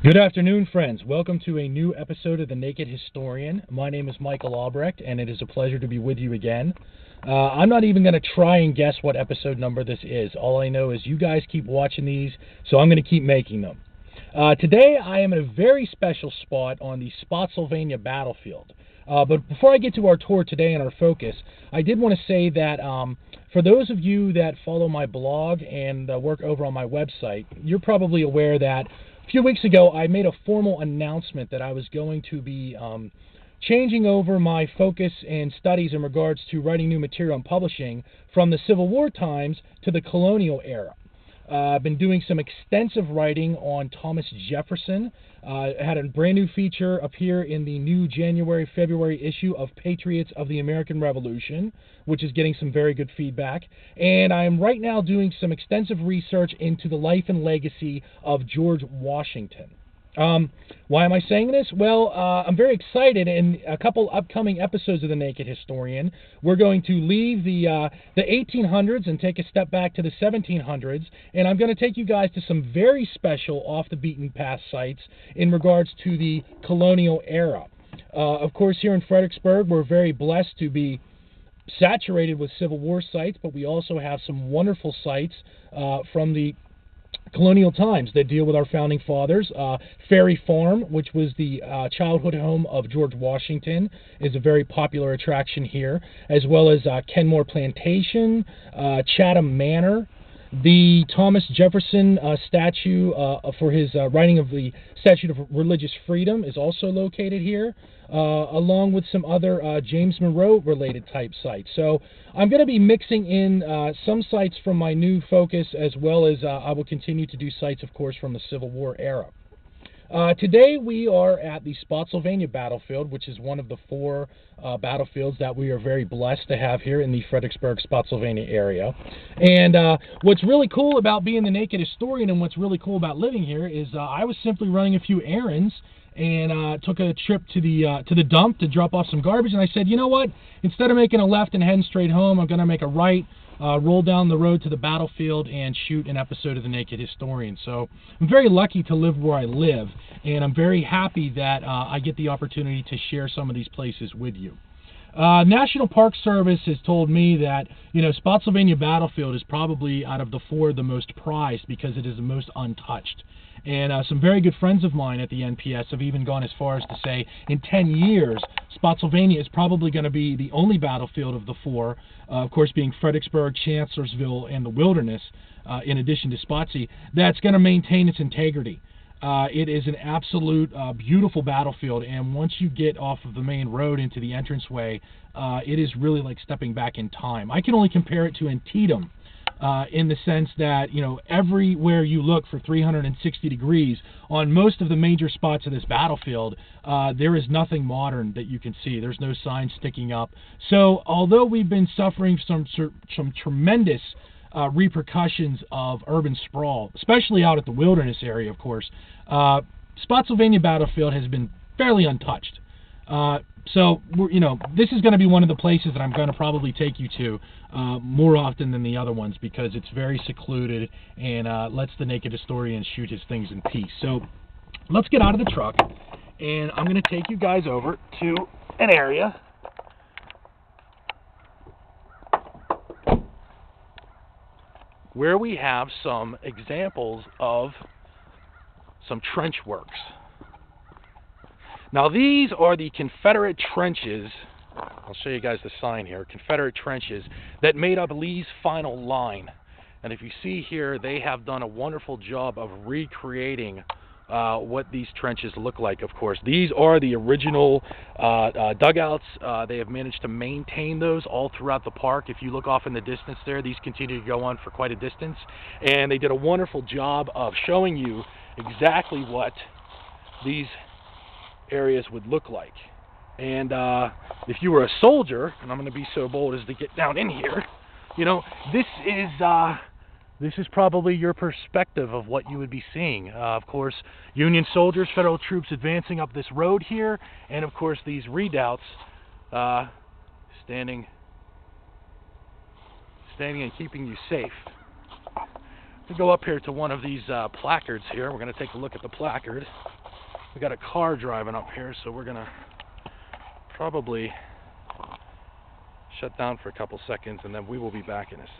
Good afternoon, friends. Welcome to a new episode of The Naked Historian. My name is Michael Albrecht, and it is a pleasure to be with you again. I'm not even going to try and guess what episode number this is. All I know is you guys keep watching these, so I'm going to keep making them. Today, I am in a very special spot on the Spotsylvania battlefield. But before I get to our tour today and our focus, I did want to say that for those of you that follow my blog and work over on my website, you're probably aware that a few weeks ago I made a formal announcement that I was going to be changing over my focus and studies in regards to writing new material and publishing from the Civil War times to the colonial era. I've been doing some extensive writing on Thomas Jefferson. I had a brand new feature appear in the new January-February issue of Patriots of the American Revolution, which is getting some very good feedback. And I'm right now doing some extensive research into the life and legacy of George Washington. Why am I saying this? Well, I'm very excited. In a couple upcoming episodes of The Naked Historian, we're going to leave the 1800s and take a step back to the 1700s, and I'm going to take you guys to some very special off-the-beaten-path sites in regards to the colonial era. Of course, here in Fredericksburg, we're very blessed to be saturated with Civil War sites, but we also have some wonderful sites from the colonial times that deal with our founding fathers. Ferry Farm, which was the childhood home of George Washington, is a very popular attraction here, as well as Kenmore Plantation, Chatham Manor. The Thomas Jefferson statue for his writing of the Statute of Religious Freedom is also located here, along with some other James Monroe-related type sites. So I'm going to be mixing in some sites from my new focus, as well as I will continue to do sites, of course, from the Civil War era. Today we are at the Spotsylvania battlefield, which is one of the four battlefields that we are very blessed to have here in the Fredericksburg, Spotsylvania area. And what's really cool about being the Naked Historian and what's really cool about living here is I was simply running a few errands and took a trip to the dump to drop off some garbage, and I said, you know what, instead of making a left and heading straight home, I'm going to make a right, roll down the road to the battlefield and shoot an episode of The Naked Historian. So I'm very lucky to live where I live, and I'm very happy that I get the opportunity to share some of these places with you. National Park Service has told me that, Spotsylvania Battlefield is probably, out of the four, the most prized because it is the most untouched. And some very good friends of mine at the NPS have even gone as far as to say, in 10 years, Spotsylvania is probably going to be the only battlefield of the four, of course being Fredericksburg, Chancellorsville, and the Wilderness, in addition to Spotsy, that's going to maintain its integrity. It is an absolute beautiful battlefield, and once you get off of the main road into the entranceway, it is really like stepping back in time. I can only compare it to Antietam, in the sense that, everywhere you look for 360 degrees, on most of the major spots of this battlefield, there is nothing modern that you can see. There's no signs sticking up. So, although we've been suffering some tremendous repercussions of urban sprawl, especially out at the Wilderness area, of course, Spotsylvania Battlefield has been fairly untouched. So, this is going to be one of the places that I'm going to probably take you to more often than the other ones, because it's very secluded and lets the Naked Historian shoot his things in peace. So, let's get out of the truck, and I'm going to take you guys over to an area where we have some examples of some trench works. Now, these are the Confederate trenches. I'll show you guys the sign here. Confederate trenches that made up Lee's final line. And if you see here, they have done a wonderful job of recreating what these trenches look like, of course. These are the original dugouts. They have managed to maintain those all throughout the park. If you look off in the distance there, these continue to go on for quite a distance. And they did a wonderful job of showing you exactly what these areas would look like. And if you were a soldier, and I'm going to be so bold as to get down in here, this is probably your perspective of what you would be seeing. Of course, Union soldiers, Federal troops advancing up this road here, and of course these redoubts standing and keeping you safe. We go up here to one of these placards here. We're going to take a look at the placard. We got a car driving up here, so we're going to probably shut down for a couple seconds, and then we will be back in a second.